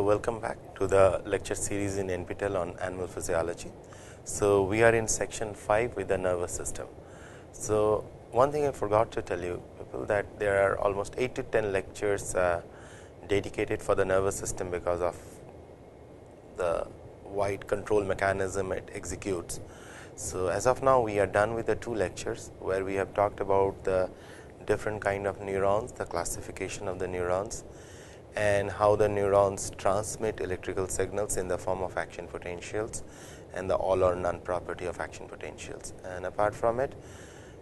welcome back to the lecture series in NPTEL on animal physiology. So, we are in section 5 with the nervous system. So, one thing I forgot to tell you people that there are almost 8 to 10 lectures dedicated for the nervous system because of the wide control mechanism it executes. So, as of now we are done with the 2 lectures where we have talked about the different kind of neurons, the classification of the neurons, and how the neurons transmit electrical signals in the form of action potentials and the all or none property of action potentials. And apart from it,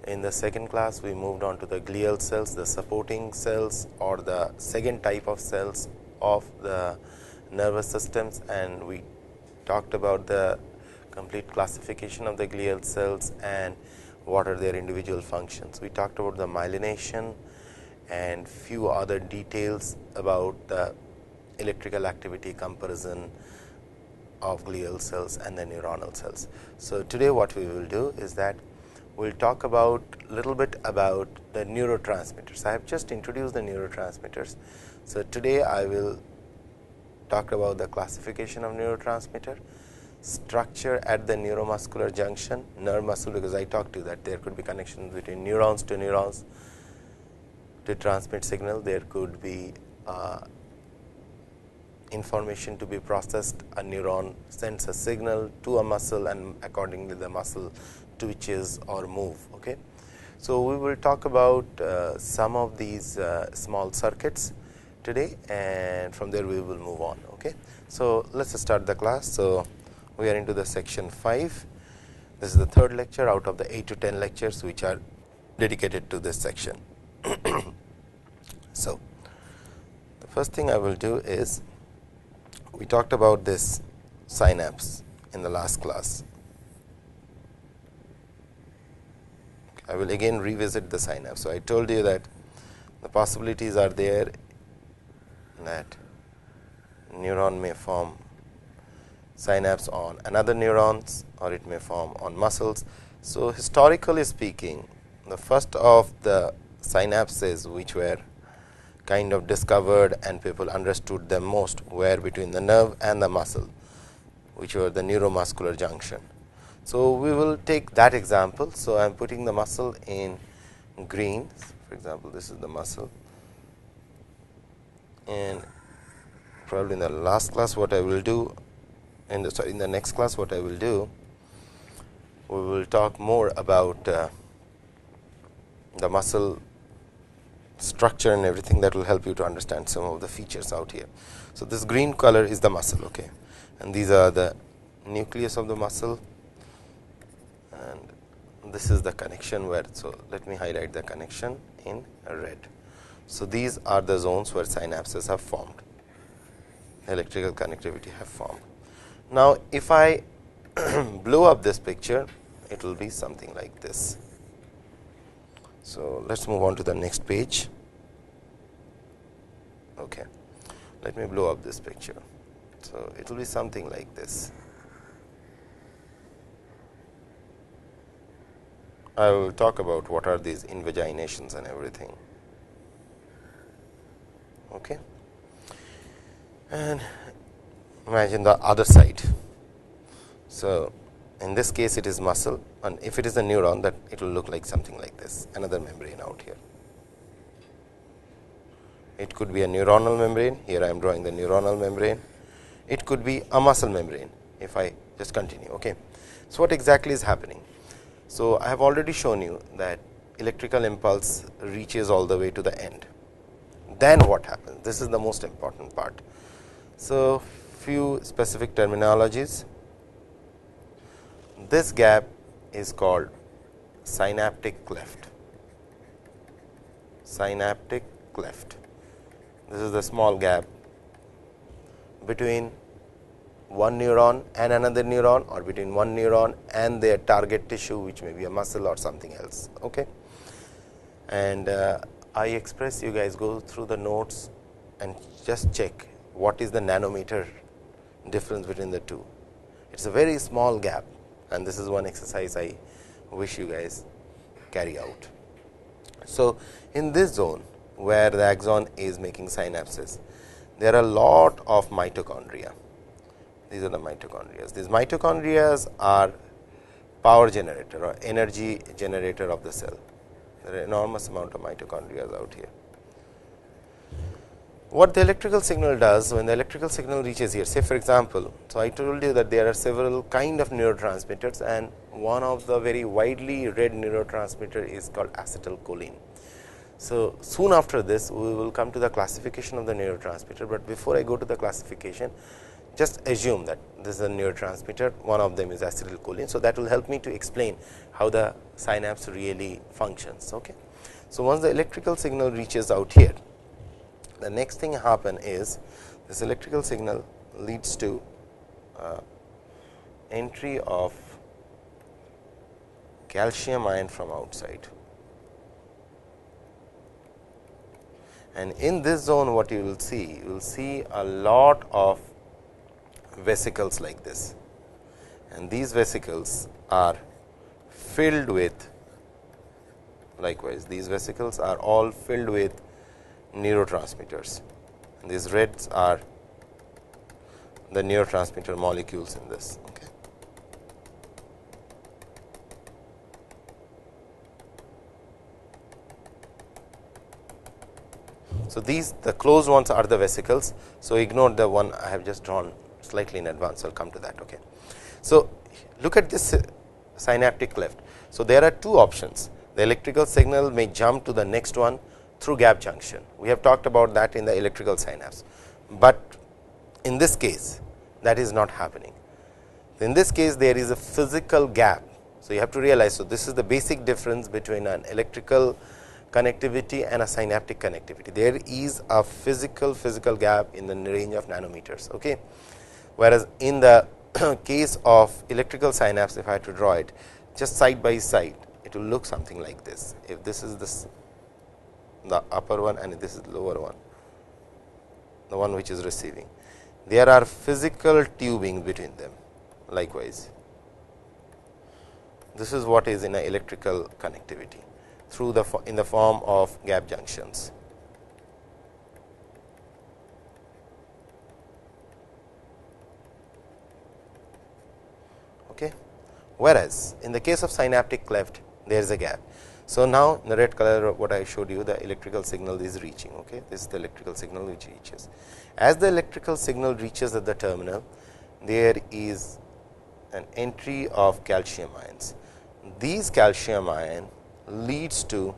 in the second class we moved on to the glial cells, the supporting cells or the second type of cells of the nervous systems, and we talked about the complete classification of the glial cells and what are their individual functions. We talked about the myelination and few other details about the electrical activity comparison of glial cells and the neuronal cells. So, today what we will do is that we will talk about little bit about the neurotransmitters. I have just introduced the neurotransmitters. So, today I will talk about the classification of neurotransmitter, structure at the neuromuscular junction, nerve muscle, because I talked to you that there could be connections between neurons to transmit signal. There could be information to be processed. A neuron sends a signal to a muscle and accordingly the muscle twitches or move. Okay. So, we will talk about some of these small circuits today, and from there we will move on. Okay. So, let us start the class. So, we are into the section 5. This is the third lecture out of the 8 to 10 lectures which are dedicated to this section. So, the first thing I will do is, we talked about this synapse in the last class. I will again revisit the synapse. So, I told you that the possibilities are there that neuron may form synapse on another neurons or it may form on muscles. So, historically speaking, the first of the synapses which were kind of discovered and people understood them most were between the nerve and the muscle, which were the neuromuscular junction. So, we will take that example. So, I am putting the muscle in green. For example, this is the muscle, and probably in the last class what I will do in the next class what I will do, we will talk more about the muscle structure and everything that will help you to understand some of the features out here. So, this green color is the muscle, okay, and these are the nucleus of the muscle, and this is the connection where. So, let me highlight the connection in red. So, these are the zones where synapses have formed, electrical connectivity have formed. Now, if I blow up this picture, it will be something like this. So, let us move on to the next page. Okay. Let me blow up this picture. So, it will be something like this. I will talk about what are these invaginations and everything. Okay. And imagine the other side. So, in this case it is muscle, and if it is a neuron, that it will look like something like this, another membrane out here. It could be a neuronal membrane. Here I am drawing the neuronal membrane. It could be a muscle membrane if I just continue. Okay. So, what exactly is happening? So, I have already shown you that electrical impulse reaches all the way to the end. Then what happens? This is the most important part. So, few specific terminologies. This gap is called synaptic cleft. Synaptic cleft. This is the small gap between one neuron and another neuron, or between one neuron and their target tissue, which may be a muscle or something else. Okay. And I express, you guys go through the notes and just check what is the nanometer difference between the two. It is a very small gap, and this is one exercise I wish you guys carry out. So, in this zone where the axon is making synapses, there are a lot of mitochondria. These are the mitochondria. These mitochondria are power generator or energy generator of the cell. There are enormous amount of mitochondria out here. What the electrical signal does, when the electrical signal reaches here, say for example, so I told you that there are several kind of neurotransmitters, and one of the very widely read neurotransmitter is called acetylcholine. So, soon after this we will come to the classification of the neurotransmitter, but before I go to the classification, just assume that this is a neurotransmitter, one of them is acetylcholine. So, that will help me to explain how the synapse really functions. Okay. So, once the electrical signal reaches out here, the next thing happen is this electrical signal leads to entry of calcium ion from outside, and in this zone what you will see a lot of vesicles like this, and these vesicles are filled with, likewise these vesicles are all filled with neurotransmitters, and these reds are the neurotransmitter molecules in this. Okay. So, these the closed ones are the vesicles. So, ignore the one I have just drawn slightly in advance, I will come to that. Okay. So, look at this synaptic cleft. So, there are two options. The electrical signal may jump to the next one through gap junction. We have talked about that in the electrical synapse, but in this case that is not happening. In this case there is a physical gap. So, you have to realize, so this is the basic difference between an electrical connectivity and a synaptic connectivity. There is a physical gap in the range of nanometers. Okay. Whereas, in the case of electrical synapse, if I had to draw it just side by side, it will look something like this. If this is the upper one and this is the lower one, the one which is receiving, there are physical tubing between them. Likewise, this is what is in an electrical connectivity through the in the form of gap junctions. Okay. Whereas, in the case of synaptic cleft, there is a gap. So, now in the red color what I showed you, the electrical signal is reaching. Okay. This is the electrical signal which reaches. As the electrical signal reaches at the terminal, there is an entry of calcium ions. These calcium ion leads to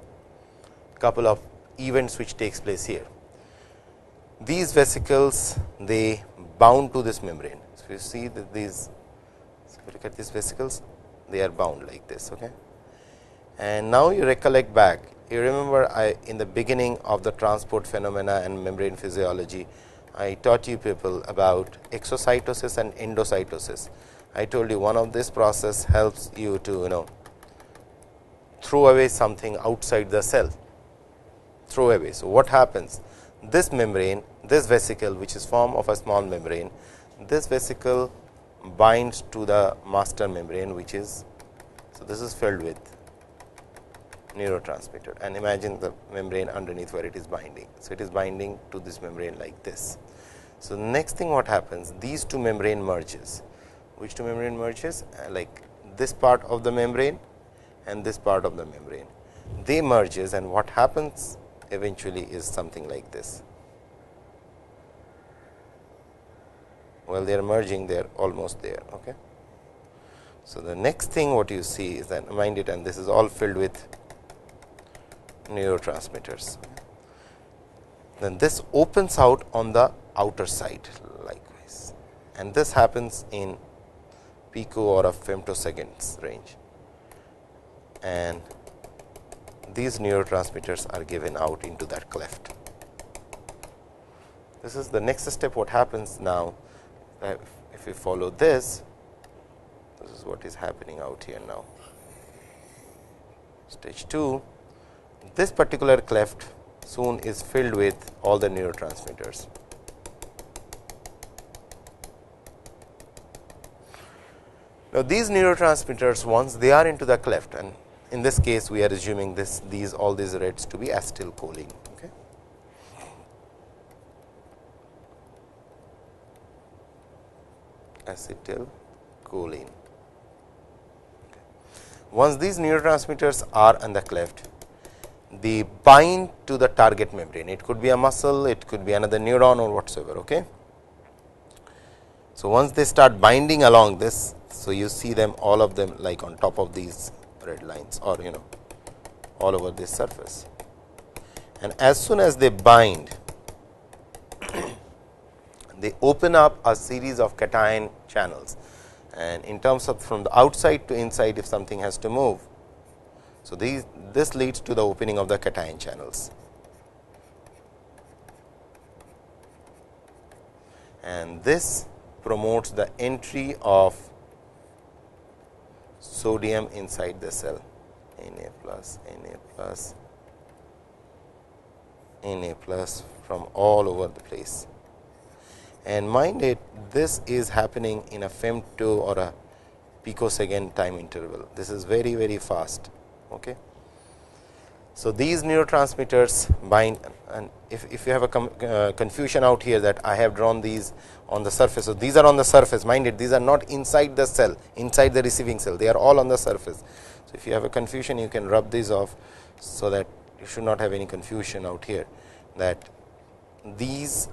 couple of events which takes place here. These vesicles, they bound to this membrane. So, you see that these, so if you look at these vesicles, they are bound like this. Okay. And now you recollect back, you remember in the beginning of the transport phenomena and membrane physiology, I taught you people about exocytosis and endocytosis. I told you one of this process helps you to throw away something outside the cell, throw away. So, what happens? This membrane, this vesicle which is form of a small membrane, this vesicle binds to the master membrane, which is, so this is filled with neurotransmitter, and imagine the membrane underneath where it is binding. So, it is binding to this membrane like this. So, next thing what happens, these two membrane merges. Which two membrane merges? Like this part of the membrane and this part of the membrane, they merges, and what happens eventually is something like this. Well, they are merging, they are almost there. Okay. So, the next thing what you see is that, mind it, and this is all filled with neurotransmitters. Then this opens out on the outer side likewise, and this happens in pico or a femtoseconds range, and these neurotransmitters are given out into that cleft. This is the next step. What happens now, if we follow this, this is what is happening out here now. Stage 2, this particular cleft soon is filled with all the neurotransmitters. Now, these neurotransmitters, once they are into the cleft, and in this case we are assuming all these reds to be acetylcholine. Okay. acetylcholine. Once these neurotransmitters are on the cleft, they bind to the target membrane. It could be a muscle, it could be another neuron or whatsoever. Okay. So, once they start binding along this, so you see them, all of them, like on top of these red lines, or all over this surface. And as soon as they bind, they open up a series of cation channels, and in terms of from the outside to inside, if something has to move. So, this leads to the opening of the cation channels, and this promotes the entry of sodium inside the cell, Na plus, Na plus, Na plus from all over the place. And mind it, this is happening in a femto or a picosecond time interval. This is very, very fast. Okay. So, these neurotransmitters bind, and if you have a confusion out here that I have drawn these on the surface. So, these are on the surface, mind it, these are not inside the cell, inside the receiving cell, they are all on the surface. So, if you have a confusion, you can rub these off, so that you should not have any confusion out here, that these,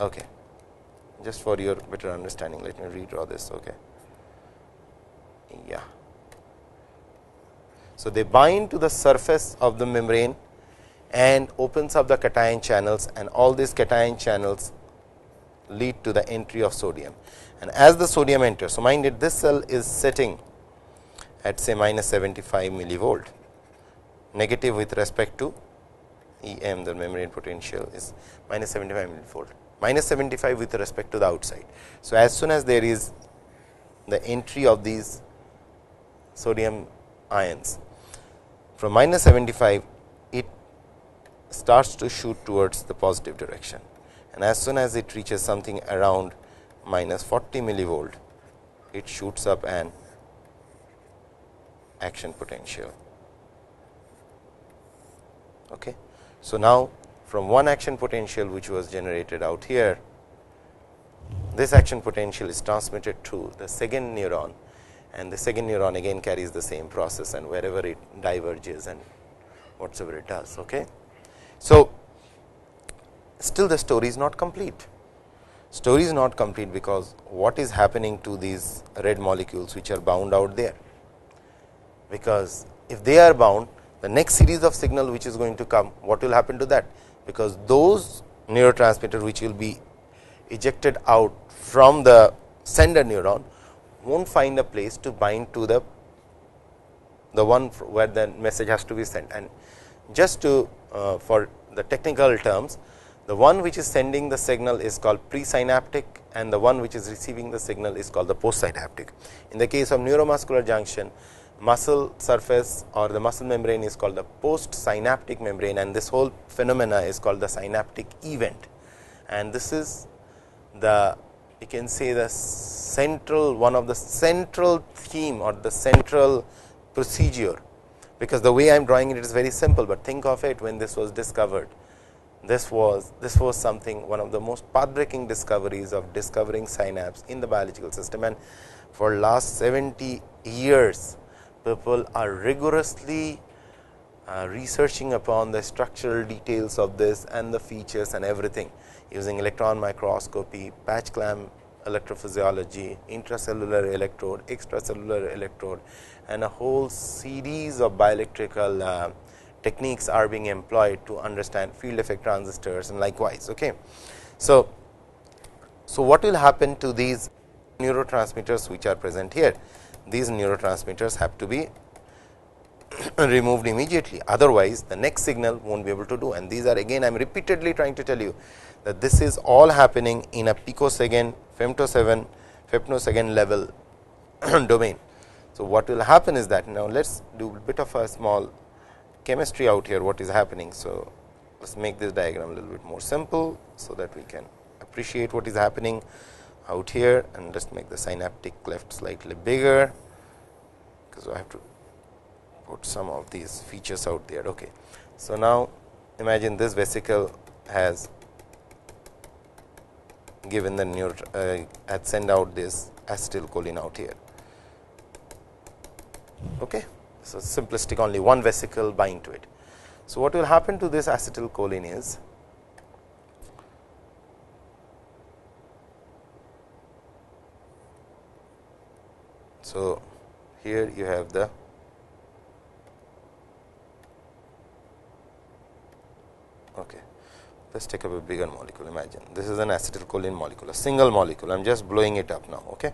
okay, just for your better understanding, let me redraw this. Okay. Yeah. So, they bind to the surface of the membrane and opens up the cation channels, and all these cation channels lead to the entry of sodium. And as the sodium enters, so mind it, this cell is sitting at say minus 75 millivolt, negative with respect to EM, the membrane potential is minus 75 millivolt, minus 75 with respect to the outside. So, as soon as there is the entry of these sodium ions, from minus 75, it starts to shoot towards the positive direction, and as soon as it reaches something around minus 40 millivolt, it shoots up an action potential. Okay. So, now from one action potential which was generated out here, this action potential is transmitted to the second neuron, and the second neuron again carries the same process, and wherever it diverges and whatsoever it does. Okay. So, still the story is not complete. Story is not complete because what is happening to these red molecules which are bound out there, because if they are bound, the next series of signal which is going to come, what will happen to that? Because those neurotransmitter which will be ejected out from the sender neuron won't find a place to bind to the one where the message has to be sent. And just to for the technical terms, the one which is sending the signal is called presynaptic, and the one which is receiving the signal is called the postsynaptic. In the case of neuromuscular junction, muscle surface or the muscle membrane is called the postsynaptic membrane, and this whole phenomena is called the synaptic event. And this is the, you can say, the central, one of the central theme or the central procedure, because the way I am drawing it is very simple, but think of it when this was discovered. This was something, one of the most path-breaking discoveries of discovering synapse in the biological system, and for last 70 years people are rigorously researching upon the structural details of this and the features and everything, using electron microscopy, patch clamp electrophysiology, intracellular electrode, extracellular electrode, and a whole series of bioelectrical techniques are being employed to understand field effect transistors and likewise. Okay. So, what will happen to these neurotransmitters which are present here? These neurotransmitters have to be removed immediately, otherwise the next signal won't be able to do. And these are, again, I am repeatedly trying to tell you that this is all happening in a picosecond, femtosecond level domain. So, what will happen is that, now let us do a bit of a small chemistry out here, what is happening. So, let us make this diagram a little bit more simple, so that we can appreciate what is happening out here, and just make the synaptic cleft slightly bigger, because I have to put some of these features out there. Okay. So, now imagine this vesicle has given the had sent out this acetylcholine out here. Okay. So, simplistic, only one vesicle bind to it. So, what will happen to this acetylcholine is, so here you have the okay. Let us take up a bigger molecule. Imagine this is an acetylcholine molecule, a single molecule. I am just blowing it up now. Okay.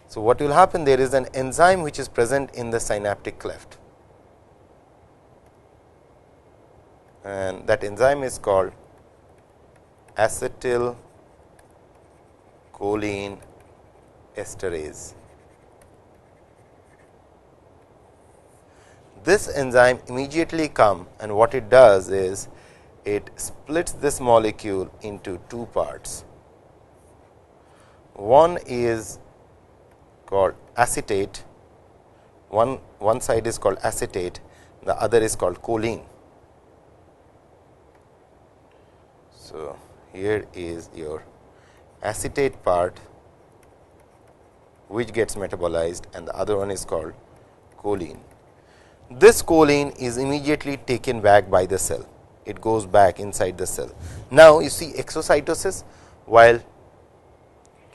So, what will happen, there is an enzyme which is present in the synaptic cleft, and that enzyme is called acetylcholine esterase. This enzyme immediately come, and what it does is it splits this molecule into two parts. One is called acetate, one side is called acetate, the other is called choline. So, here is your acetate part which gets metabolized, and the other one is called choline. This choline is immediately taken back by the cell, it goes back inside the cell. Now, you see exocytosis, while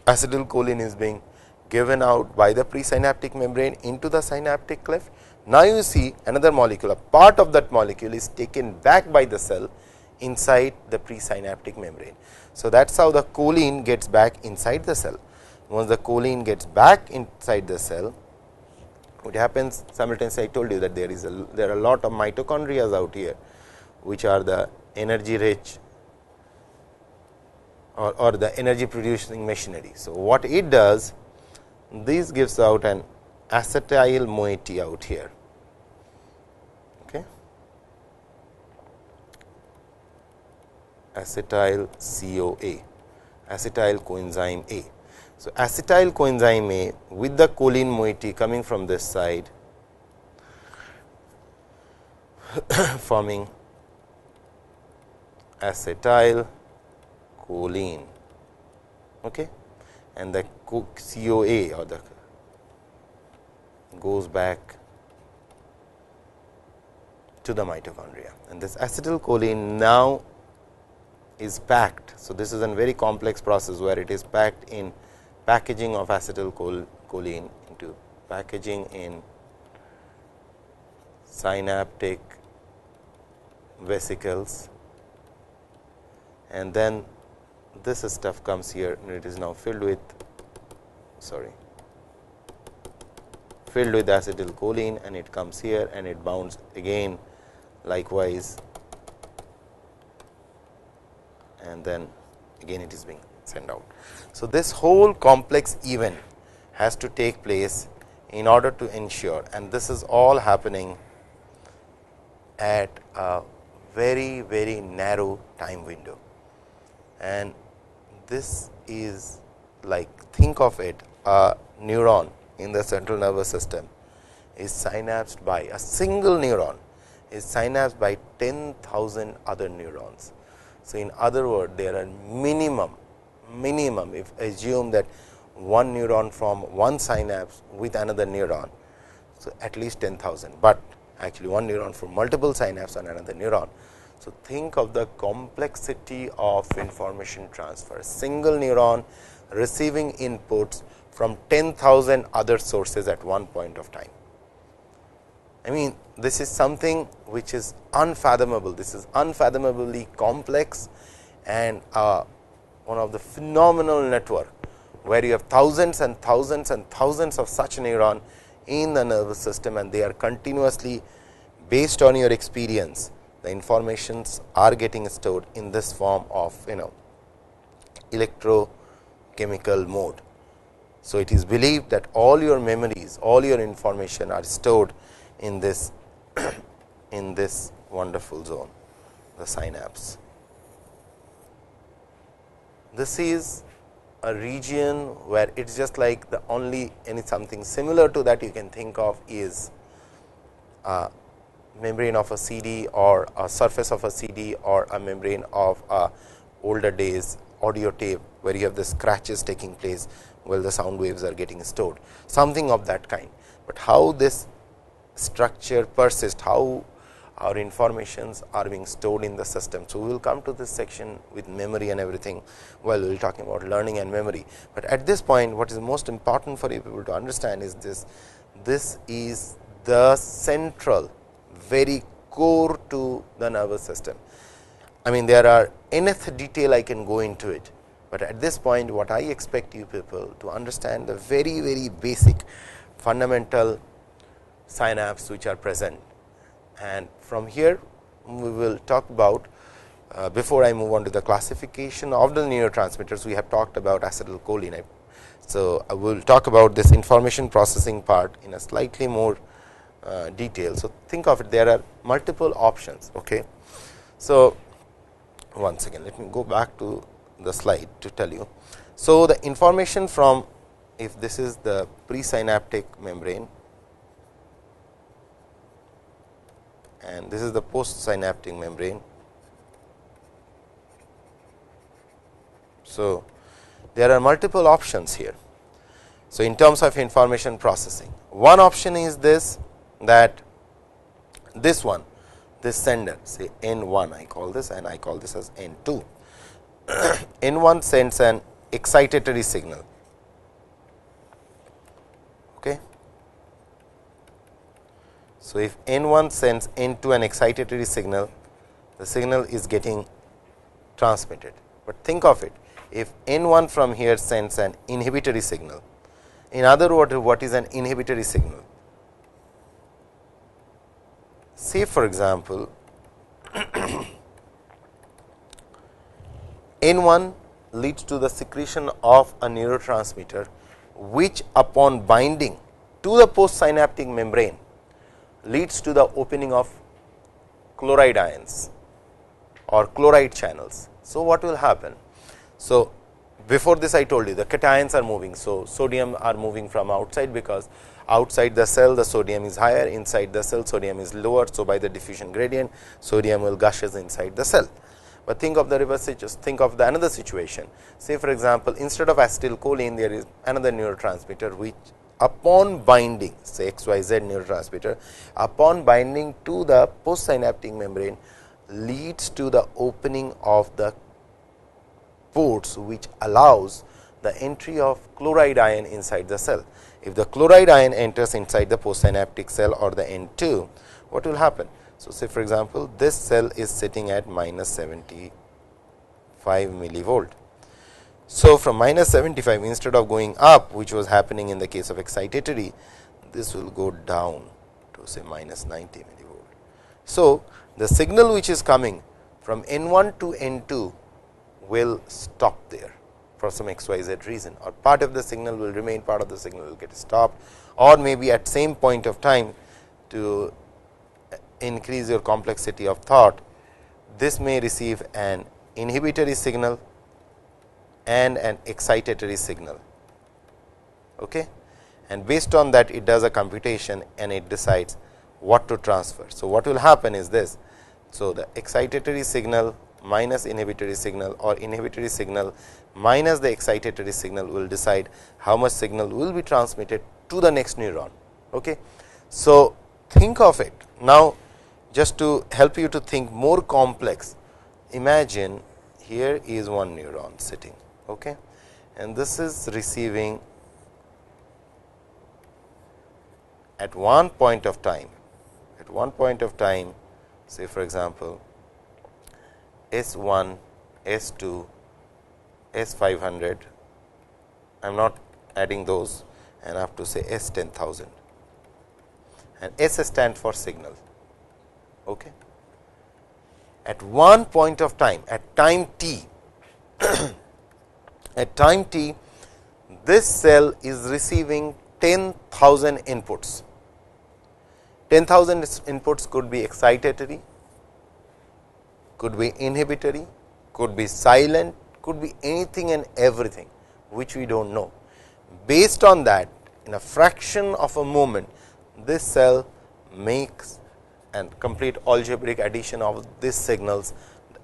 acetylcholine is being given out by the presynaptic membrane into the synaptic cleft. Now, you see another molecule, a part of that molecule is taken back by the cell inside the presynaptic membrane. So, that is how the choline gets back inside the cell. Once the choline gets back inside the cell, what happens simultaneously, I told you that there are a lot of mitochondria out here, which are the energy rich or the energy producing machinery. So, what it does, this gives out an acetyl moiety out here. Okay. Acetyl CoA, acetyl coenzyme A. So, acetyl coenzyme A with the choline moiety coming from this side forming acetyl choline, okay, and the CoA or the goes back to the mitochondria, and this acetylcholine now is packed. So, this is a very complex process where it is packed in packaging of acetylcholine into packaging in synaptic vesicles, and then this stuff comes here and it is now filled with acetylcholine, and it comes here and it bounds again likewise, and then again it is being sent out. So, this whole complex event has to take place in order to ensure, and this is all happening at a very, very narrow time window, and this is like, think of it, a neuron in the central nervous system is synapsed by a single neuron is synapsed by 10,000 other neurons. So, in other words, there are minimum if assume that one neuron from one synapse with another neuron. So, at least 10,000, but actually one neuron from multiple synapses on another neuron. So, think of the complexity of information transfer, single neuron receiving inputs from 10,000 other sources at one point of time. I mean, this is something which is unfathomable. This is unfathomably complex, and one of the phenomenal network where you have thousands and thousands and thousands of such neuron in the nervous system, and they are continuously based on your experience. The informations are getting stored in this form of electrochemical mode. So, it is believed that all your memories, all your information are stored in this in this wonderful zone, the synapse. This is a region where it is just like the only something similar to that you can think of is a membrane of a CD or a surface of a CD or a membrane of a older days audio tape where you have the scratches taking place while the sound waves are getting stored, something of that kind. But how this structure persists, how our informations are being stored in the system. So, we will come to this section with memory and everything, while we will talking about learning and memory. But at this point, what is most important for you people to understand is this is the central, very core to the nervous system. I mean, there are nth detail I can go into it, but at this point what I expect you people to understand the very basic fundamental synapse which are present. And from here we will talk about, before I move on to the classification of the neurotransmitters, we have talked about acetylcholine. So, I will talk about this information processing part in a slightly more detail. So, think of it, there are multiple options. Okay. So, once again let me go back to the slide to tell you. So, the information from, if this is the presynaptic membrane and this is the postsynaptic membrane. So, there are multiple options here. So, in terms of information processing, one option is this, that this one, this sender, say N1 I call this, and I call this as N2. N1 sends an excitatory signal. Okay. So, if N1 sends N2 an excitatory signal, the signal is getting transmitted. But think of it, if N1 from here sends an inhibitory signal, in other words, what is an inhibitory signal? Say for example, N1 leads to the secretion of a neurotransmitter, which upon binding to the postsynaptic membrane leads to the opening of chloride ions or chloride channels. So, what will happen? So, before this I told you the cations are moving. So, sodium are moving from outside, because outside the cell the sodium is higher, inside the cell sodium is lower. So, by the diffusion gradient sodium will gushes inside the cell. But think of the reverse, just think of the another situation. Say for example, instead of acetylcholine there is another neurotransmitter which upon binding, say XYZ neurotransmitter, upon binding to the postsynaptic membrane leads to the opening of the ports which allows the entry of chloride ion inside the cell. If the chloride ion enters inside the postsynaptic cell or the N2, what will happen? So, say for example, this cell is sitting at minus 75 millivolt. So, from minus 75, instead of going up, which was happening in the case of excitatory, this will go down to say minus 90 millivolt. So, the signal which is coming from N1 to N2 will stop there for some XYZ reason, or part of the signal will remain, part of the signal will get stopped, or maybe at same point of time, to increase your complexity of thought, this may receive an inhibitory signal and an excitatory signal. Okay? And based on that it does a computation and it decides what to transfer. So, what will happen is this. So, the excitatory signal minus inhibitory signal or inhibitory signal minus the excitatory signal will decide how much signal will be transmitted to the next neuron. Okay. So, think of it now, just to help you to think more complex, imagine here is one neuron sitting, okay, and this is receiving at one point of time, say for example, S1, S2, S500, I am not adding those, and I have to say S10,000, and S stands for signal. Okay. At one point of time, at time t, at time t, this cell is receiving 10,000 inputs. 10,000 inputs could be excitatory, could be inhibitory, could be silent, could be anything and everything which we do not know. Based on that, in a fraction of a moment, this cell makes and complete algebraic addition of these signals,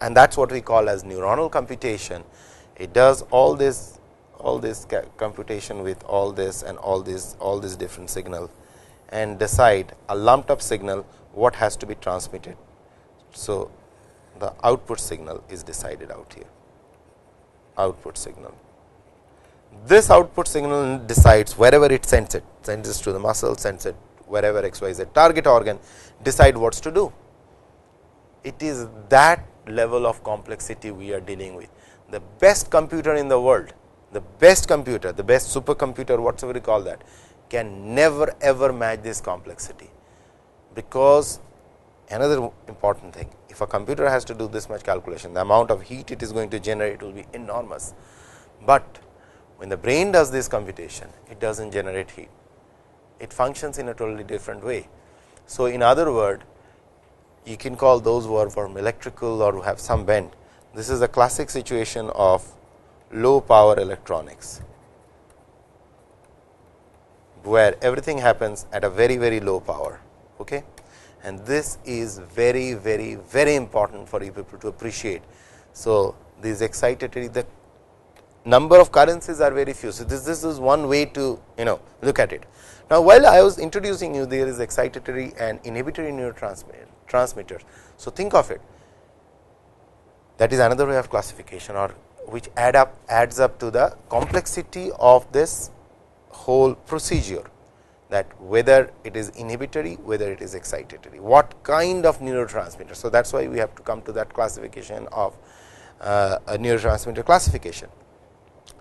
and that is what we call as neuronal computation. It does all this computation with all this and all these different signal, and decide a lumped up signal what has to be transmitted. So, the output signal is decided out here, output signal. This output signal decides wherever it sends it to the muscle, sends it wherever XYZ target organ, decide what to do. It is that level of complexity we are dealing with. The best computer in the world, the best computer, the best supercomputer, whatever you call that, can never ever match this complexity. Because another important thing, if a computer has to do this much calculation, the amount of heat it is going to generate will be enormous. But when the brain does this computation, it does not generate heat, it functions in a totally different way. So, in other words, you can call those who are from electrical or who have some bent. This is a classic situation of low power electronics, where everything happens at a very low power. Okay? And this is very important for you people to appreciate. So, these excitatory, the number of currencies are very few. So, this is one way to look at it. Now, while I was introducing you, there is excitatory and inhibitory neurotransmitters. So, think of it, that is another way of classification, or which adds up to the complexity of this whole procedure, that whether it is inhibitory, whether it is excitatory, what kind of neurotransmitter. So, that is why we have to come to that classification of a neurotransmitter classification.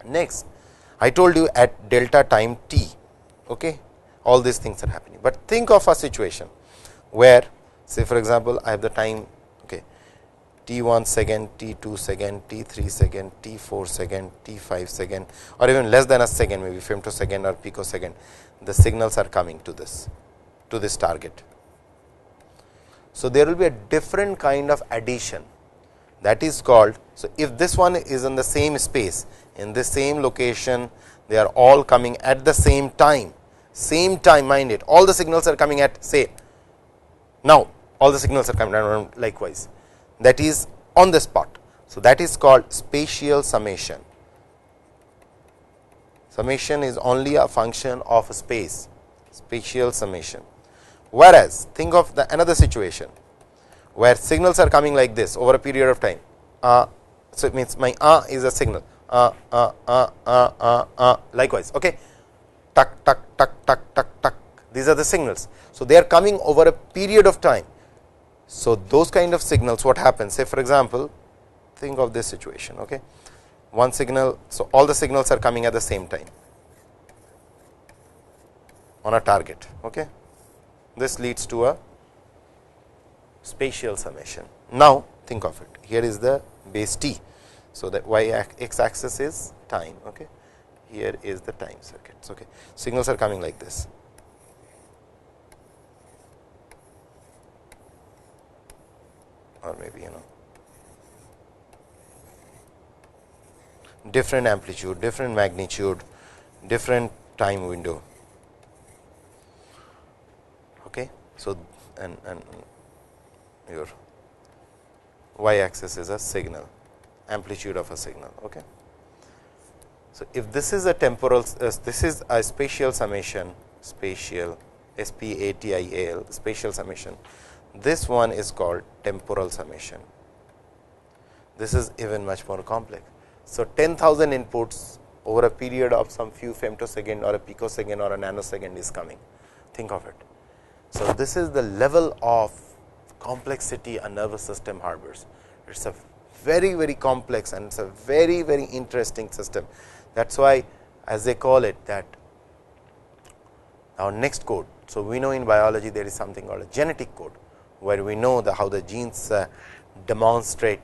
Next, I told you at delta time t, okay, all these things are happening, but think of a situation where, say for example, I have the time, okay, t1 second, t2 second, t3 second, t4 second, t5 second, or even less than a second, maybe femtosecond or picosecond, the signals are coming to this target. So, there will be a different kind of addition, that is called. So, if this one is in the same space, in the same location, they are all coming at the same time, mind it, all the signals are coming at, say, now all the signals are coming down likewise, that is on the spot. So, that is called spatial summation. Summation is only a function of space, spatial summation. Whereas, think of another situation where signals are coming like this over a period of time. So, it means my is a signal, likewise, okay, tuck, tuck, tuck, tuck, tuck, tuck, these are the signals. So, they are coming over a period of time. So, those kind of signals, what happens, say for example, think of this situation, okay, one signal. So, all the signals are coming at the same time on a target. Okay. This leads to a spatial summation. Now, think of it, here is the base t. So, the x axis is time, okay. Here is the time circuits. Okay. Signals are coming like this. Or maybe different amplitude, different magnitude, different time window. Okay. So, and your y axis is a signal, amplitude of a signal. Okay. So, if this is a temporal, this is a spatial summation, spatial, SPATIAL, spatial summation. This one is called temporal summation. This is even much more complex. So, 10,000 inputs over a period of some few femtosecond or a picosecond or a nanosecond is coming. Think of it. So, this is the level of complexity a nervous system harbors. It is a very complex and it is a very interesting system. That is why, as they call it, that our next code. So, we know in biology there is something called a genetic code, where we know how the genes demonstrate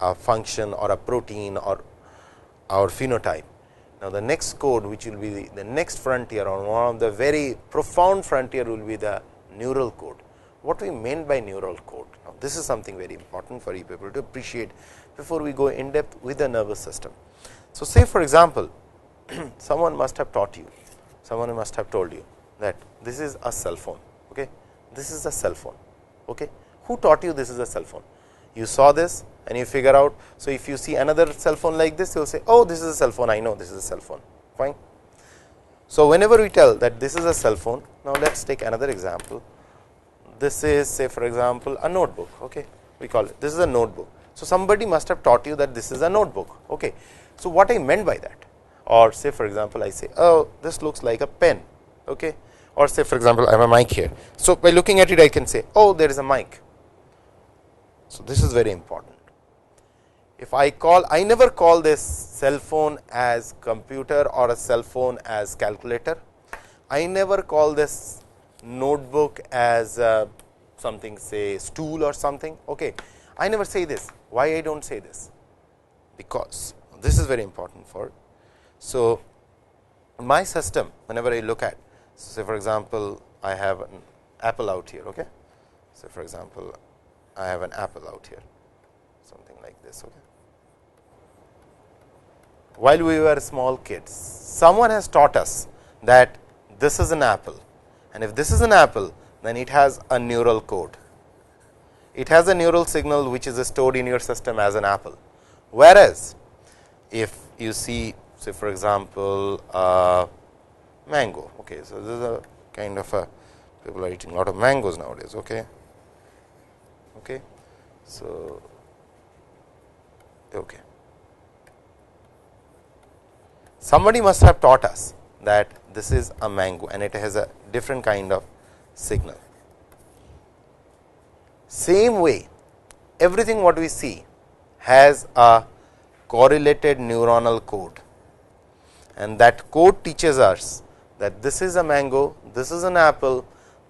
a function or a protein or our phenotype. Now, the next code, which will be the next frontier, or one of the very profound frontier, will be the neural code. What we mean by neural code? Now, this is something very important for you people to appreciate before we go in depth with the nervous system. So, say for example, someone must have taught you, someone must have told you that this is a cell phone. Okay. This is a cell phone. Okay. Who taught you this is a cell phone? You saw this and you figure out. So, if you see another cell phone like this, you will say, oh, this is a cell phone, I know this is a cell phone, fine. So, whenever we tell that this is a cell phone, now let us take another example. This is, say for example, a notebook, okay. We call it, this is a notebook. So, somebody must have taught you that this is a notebook, okay. So, what I meant by that, or say for example, I say, oh, this looks like a pen, okay, or say for example, I have a mic here. So, by looking at it, I can say, oh, there is a mic. So, this is very important. If I never call this cell phone as computer or a cell phone as calculator. I never call this notebook as something, say stool or something, okay. I never say this. Why I do not say this? Because this is very important for. So, my system, whenever I look at, say for example, I have an apple out here, okay. So, for example, I have an apple out here, something like this, okay. While we were small kids, someone has taught us that this is an apple, and if this is an apple, then it has a neural code. It has a neural signal which is stored in your system as an apple. Whereas, if you see, say for example, mango, okay. So, this is a kind of a, people are eating a lot of mangoes nowadays, okay. Okay. So, okay. Somebody must have taught us that this is a mango and it has a different kind of signal. Same way, everything what we see has a correlated neuronal code, and that code teaches us that this is a mango, this is an apple,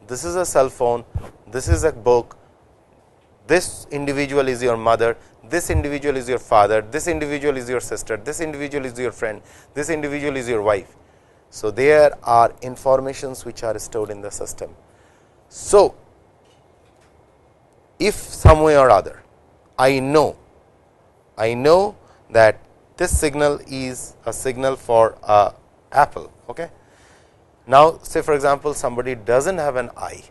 this is a cell phone, this is a book, this individual is your mother, this individual is your father, this individual is your sister, this individual is your friend, this individual is your wife. So, there are informations which are stored in the system. So, if some way or other I know that this signal is a signal for a apple, okay. Now, say for example, somebody does not have an eye,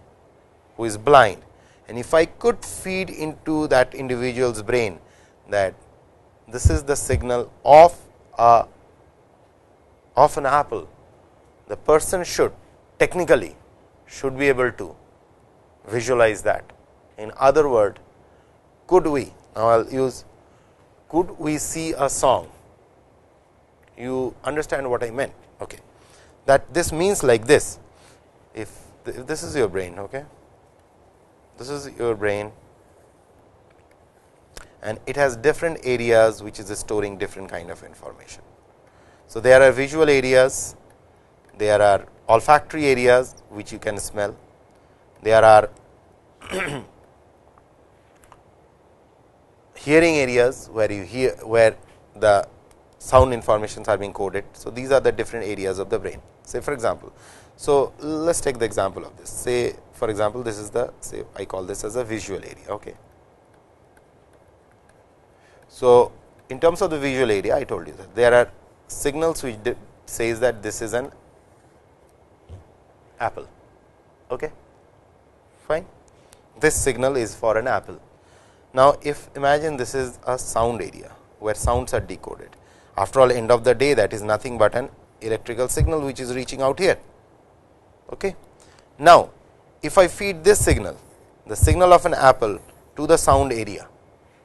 who is blind, and if I could feed into that individual's brain that this is the signal of an apple, the person should technically should be able to visualize that. In other words, could we, now I will use, could we see a song? You understand what I meant, okay. That this means like this, if this is your brain, okay. This is your brain, and it has different areas which is storing different kind of information. So, there are visual areas, there are olfactory areas which you can smell, there are hearing areas where you hear, where the sound informations are being coded. So, these are the different areas of the brain. Say for example, so let us take the example of this. Say for example, this is the, say I call this as a visual area, okay. So, in terms of the visual area, I told you that there are signals which says that this is an apple, okay, fine. This signal is for an apple. Now, if imagine this is a sound area where sounds are decoded. After all, end of the day, that is nothing but an electrical signal which is reaching out here, okay. Now, if I feed this signal, the signal of an apple to the sound area,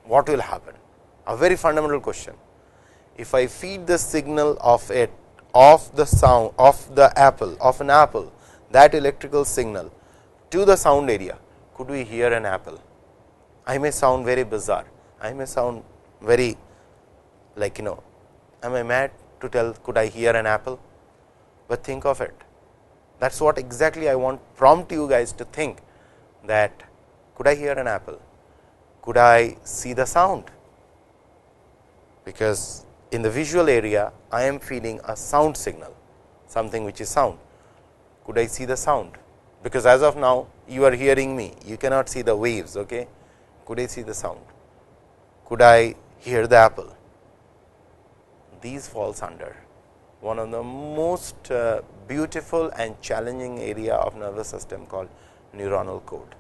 what will happen? A very fundamental question. If I feed the signal of it, of the sound of the apple, of an apple, that electrical signal to the sound area, could we hear an apple? I may sound very bizarre, I may sound very like, am I mad to tell could I hear an apple? But think of it, that is what exactly I want prompt you guys to think, that could I hear an apple? Could I see the sound? Because in the visual area, I am feeling a sound signal, something which is sound. Could I see the sound? Because as of now, you are hearing me, you cannot see the waves, okay. Could I see the sound? Could I hear the apple? These falls under one of the most beautiful and challenging area of nervous system called neuronal code.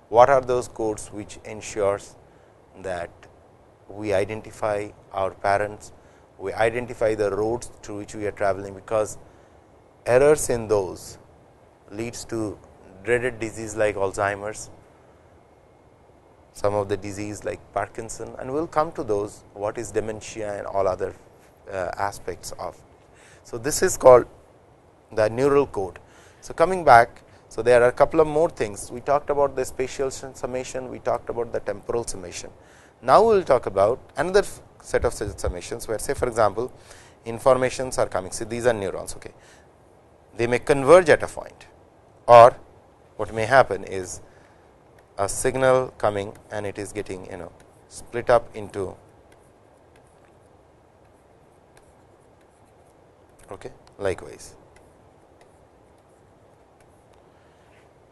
What are those codes which ensures that we identify our parents, we identify the roads through which we are traveling, because errors in those leads to dreaded disease like Alzheimer's, some of the disease like Parkinson, and we will come to those, what is dementia and all other aspects of. So, this is called the neural code. So, coming back, so there are a couple of more things. We talked about the spatial summation, we talked about the temporal summation. Now, we will talk about another set of summations, where say for example, informations are coming. So, these are neurons. Okay. They may converge at a point, or what may happen is a signal coming and it is getting split up into likewise.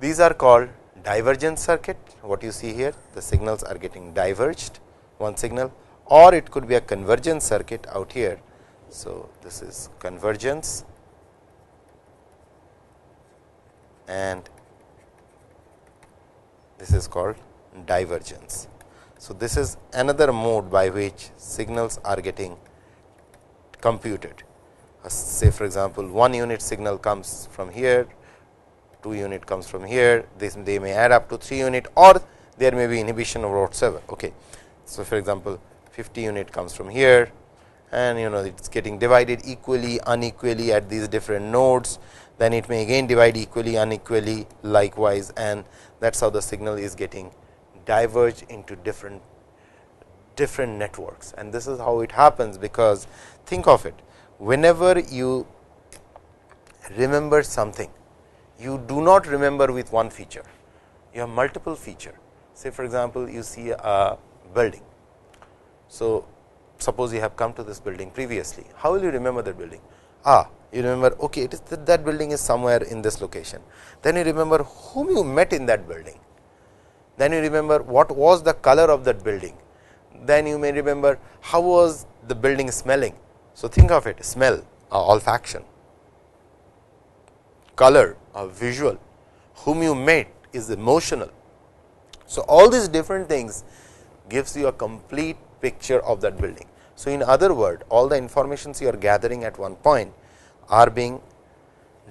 These are called divergent circuit. What you see here, the signals are getting diverged, one signal, or it could be a convergent circuit out here. So, this is convergence, and this is called divergence. So, this is another mode by which signals are getting computed. Say for example, 1 unit signal comes from here, 2 unit comes from here, they may add up to 3 unit, or there may be inhibition of whatsoever. Okay. So, for example, 50 unit comes from here, and it is getting divided equally, unequally at these different nodes, then it may again divide equally, unequally likewise, and that is how the signal is getting diverged into different networks. And this is how it happens, because think of it, whenever you remember something, you do not remember with one feature, you have multiple feature. Say for example, you see a building. So, suppose you have come to this building previously, how will you remember that building? You remember, okay, it is that building is somewhere in this location. Then you remember whom you met in that building. Then you remember what was the color of that building. Then you may remember how was the building smelling. So, think of it, smell, olfaction, color, visual, whom you met is emotional. So, all these different things gives you a complete picture of that building. So, in other words, all the informations you are gathering at one point are being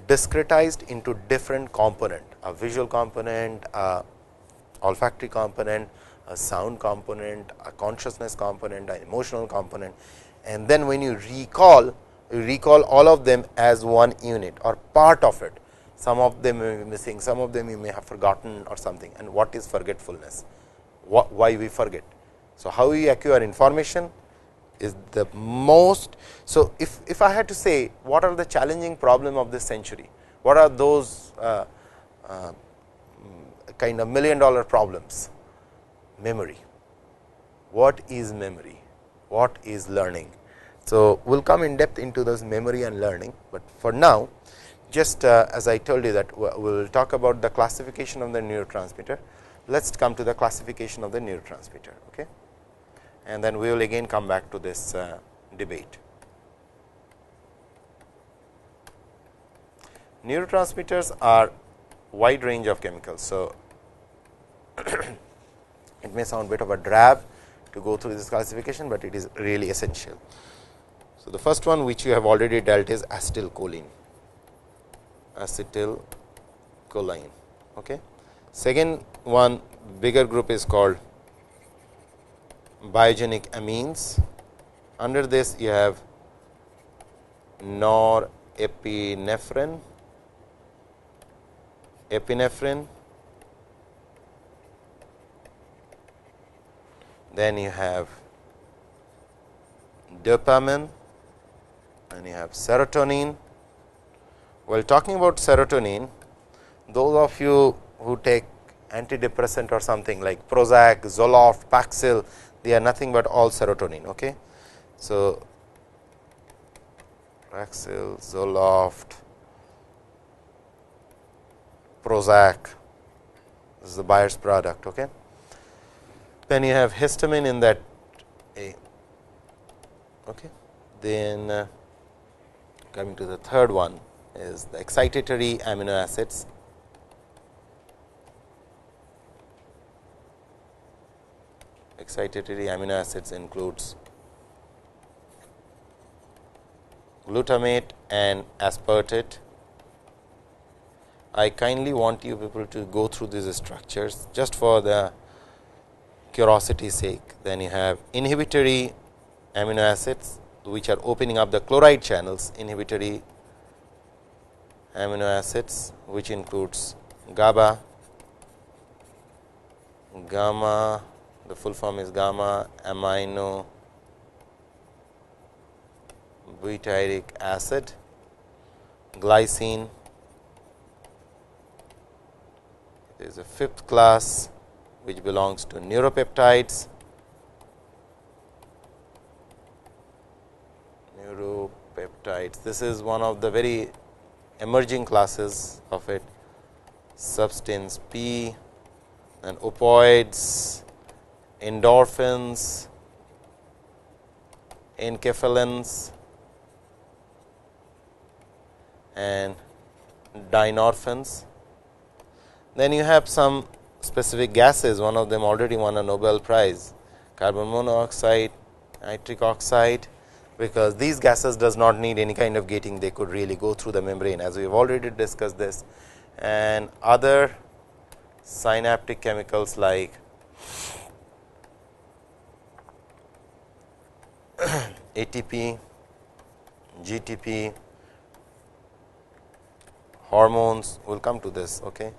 discretized into different component, a visual component, a olfactory component, a sound component, a consciousness component, an emotional component, and then when you recall all of them as one unit or part of it. Some of them may be missing, some of them you may have forgotten or something. And what is forgetfulness? Why we forget? So, how we acquire information is the most. So, if I had to say what are the challenging problem of this century, what are those kind of $1 million problems? Memory. What is memory? What is learning? So, we will come in depth into those memory and learning, but for now just as I told you that we will talk about the classification of the neurotransmitter. Let us come to the classification of the neurotransmitter. Okay. And then we will again come back to this debate. Neurotransmitters are wide range of chemicals. So, it may sound a bit of a drab to go through this classification, but it is really essential. So, the first one which you have already dealt is acetylcholine. Acetylcholine. Okay. Second one, bigger group is called biogenic amines. Under this you have norepinephrine, epinephrine, then you have dopamine, and you have serotonin. While talking about serotonin, those of you who take antidepressant or something like Prozac, Zoloft, Paxil, they are nothing but all serotonin. Okay. So, Paxil, Zoloft, Prozac, this is the Bayer's product. Okay. Then you have histamine in that A. Okay. Then coming to the third one is the excitatory amino acids. excitatory amino acids includes glutamate and aspartate. I kindly want you people to go through these structures just for the curiosity's sake. Then you have inhibitory amino acids, which are opening up the chloride channels, inhibitory amino acids, which includes GABA, gamma, the full form is gamma amino butyric acid, glycine. There is a fifth class which belongs to neuropeptides. Neuropeptides, this is one of the very emerging classes of it, substance P and opioids, endorphins, enkephalins and dynorphins. Then you have some specific gases, one of them already won a Nobel Prize, carbon monoxide, nitric oxide, because these gases does not need any kind of gating, they could really go through the membrane, as we have already discussed this, and other synaptic chemicals like ATP, GTP, hormones, we will come to this, okay,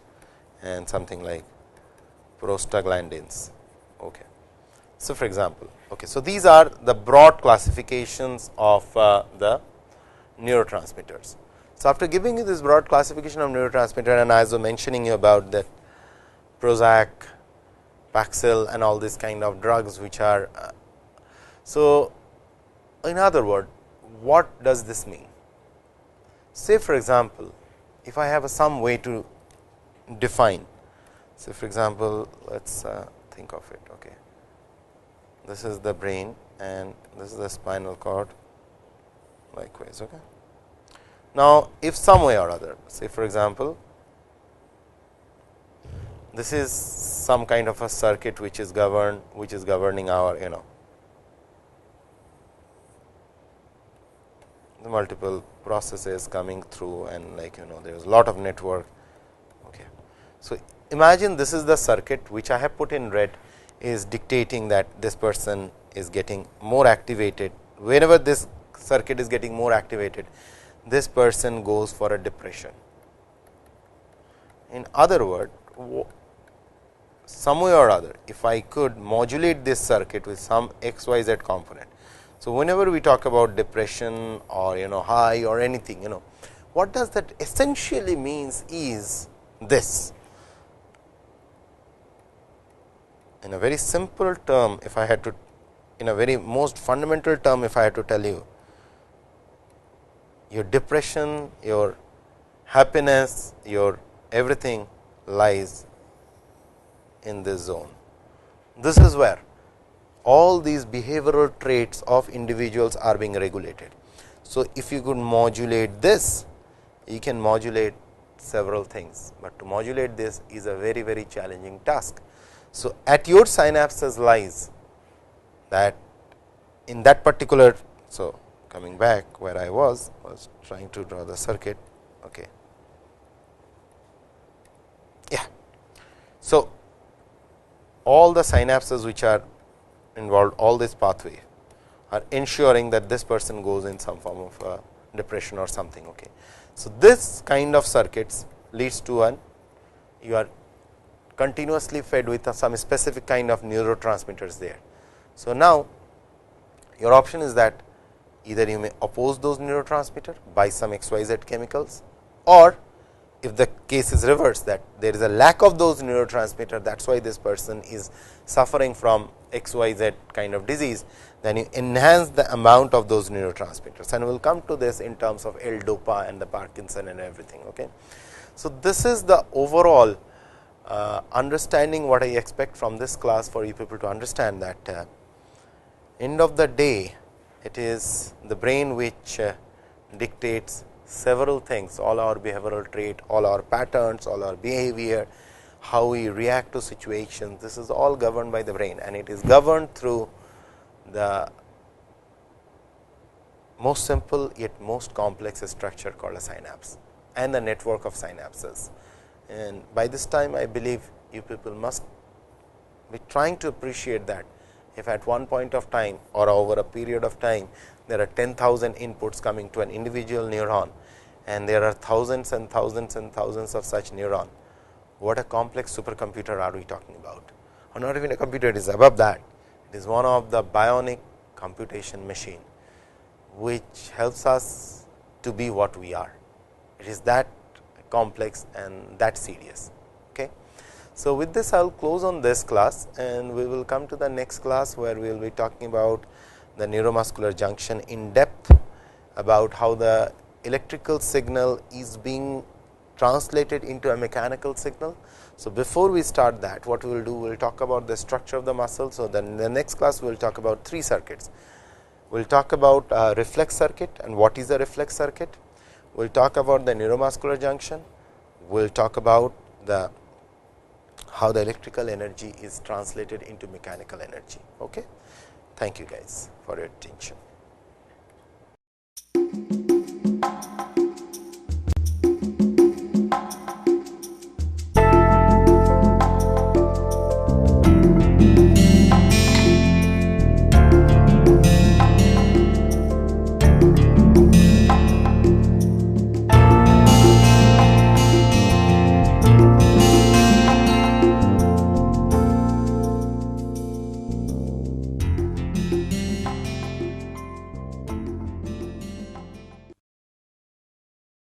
and something like prostaglandins. Okay. So, for example, okay, so these are the broad classifications of the neurotransmitters. So, after giving you this broad classification of neurotransmitter, and as I was mentioning you about that Prozac, Paxil and all these kind of drugs which are. So, in other words, what does this mean? Say for example, if I have some way to define, say for example, let us think of it. Okay. This is the brain and this is the spinal cord, likewise. Okay. Now, if some way or other, say for example, this is some kind of a circuit which is governing our the multiple processes coming through, and there is a lot of network. Okay. So, imagine this is the circuit which I have put in red is dictating that this person is getting more activated. Whenever this circuit is getting more activated, this person goes for a depression. In other words, some way or other, if I could modulate this circuit with some XYZ component. So, whenever we talk about depression or high or anything, what does that essentially means is this. In a very simple term, if I had to, in a very most fundamental term, if I had to tell you, your depression, your happiness, your everything lies in this zone. This is where all these behavioral traits of individuals are being regulated. So, if you could modulate this, you can modulate several things, but to modulate this is a very, very challenging task. So, at your synapses lies that in that particular. So, coming back where I was trying to draw the circuit. Okay. Yeah. So, all the synapses which are involved, all this pathway are ensuring that this person goes in some form of depression or something. Okay. So, this kind of circuits leads to you are continuously fed with some specific kind of neurotransmitters there. So, now your option is that either you may oppose those neurotransmitter by some XYZ chemicals, or if the case is reversed, that there is a lack of those neurotransmitter, that is why this person is suffering from XYZ kind of disease, then you enhance the amount of those neurotransmitters, and we will come to this in terms of L-DOPA and the Parkinson and everything. Okay. So, this is the overall understanding what I expect from this class for you people to understand that end of the day, it is the brain which dictates several things, all our behavioral trait, all our patterns, all our behavior, how we react to situations. This is all governed by the brain, and it is governed through the most simple yet most complex structure called a synapse and the network of synapses. And by this time, I believe you people must be trying to appreciate that if at one point of time or over a period of time, there are 10,000 inputs coming to an individual neuron, and there are thousands and thousands and thousands of such neuron. What a complex supercomputer are we talking about? Or not even a computer, it is above that. It is one of the bionic computation machine, which helps us to be what we are. It is that complex and that serious. Okay. So, with this I will close on this class, and we will come to the next class, where we will be talking about the neuromuscular junction in depth, about how the electrical signal is being translated into a mechanical signal. So, before we start that, what we will do, we will talk about the structure of the muscle. So, then the next class we will talk about 3 circuits. We will talk about reflex circuit and what is a reflex circuit. We will talk about the neuromuscular junction. We will talk about the how the electrical energy is translated into mechanical energy. Okay. Thank you guys for your attention.